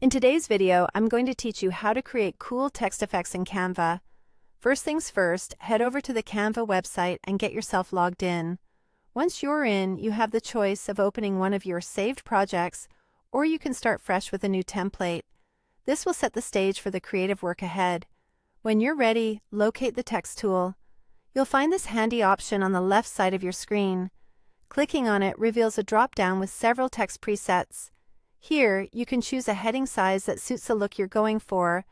In today's video, I'm going to teach you how to create cool text effects in Canva. First things first, head over to the Canva website and get yourself logged in. Once you're in, you have the choice of opening one of your saved projects, or you can start fresh with a new template. This will set the stage for the creative work ahead. When you're ready, locate the text tool. You'll find this handy option on the left side of your screen. Clicking on it reveals a drop-down with several text presets. Here, you can choose a heading size that suits the look you're going for,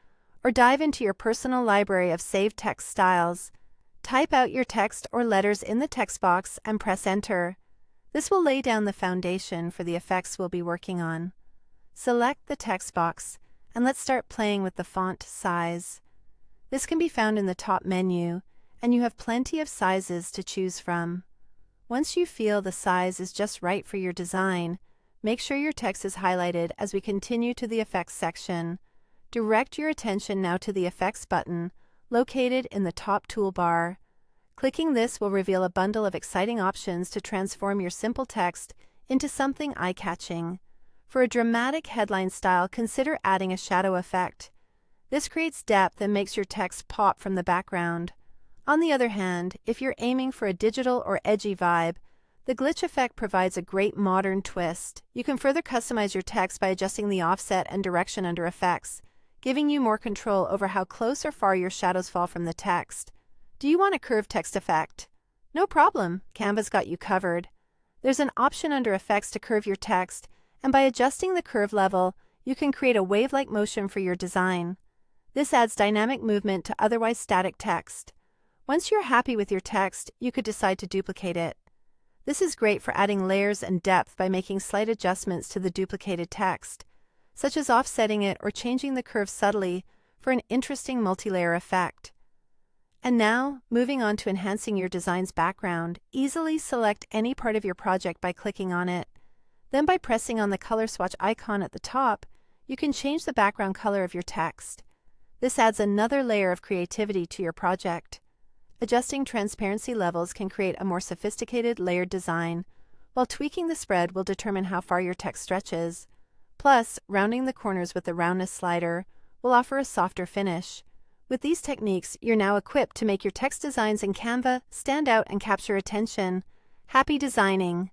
or dive into your personal library of saved text styles. Type out your text or letters in the text box and press Enter. This will lay down the foundation for the effects we'll be working on. Select the text box, and let's start playing with the font size. This can be found in the top menu, and you have plenty of sizes to choose from. Once you feel the size is just right for your design, make sure your text is highlighted as we continue to the Effects section. Direct your attention now to the Effects button, located in the top toolbar. Clicking this will reveal a bundle of exciting options to transform your simple text into something eye-catching. For a dramatic headline style, consider adding a shadow effect. This creates depth and makes your text pop from the background. On the other hand, if you're aiming for a digital or edgy vibe, the glitch effect provides a great modern twist. You can further customize your text by adjusting the offset and direction under Effects, giving you more control over how close or far your shadows fall from the text. Do you want a curved text effect? No problem, Canva's got you covered. There's an option under Effects to curve your text, and by adjusting the curve level, you can create a wave-like motion for your design. This adds dynamic movement to otherwise static text. Once you're happy with your text, you could decide to duplicate it. This is great for adding layers and depth by making slight adjustments to the duplicated text, such as offsetting it or changing the curve subtly for an interesting multi-layer effect. And now, moving on to enhancing your design's background, easily select any part of your project by clicking on it. Then by pressing on the color swatch icon at the top, you can change the background color of your text. This adds another layer of creativity to your project. Adjusting transparency levels can create a more sophisticated, layered design, while tweaking the spread will determine how far your text stretches. Plus, rounding the corners with the roundness slider will offer a softer finish. With these techniques, you're now equipped to make your text designs in Canva stand out and capture attention. Happy designing!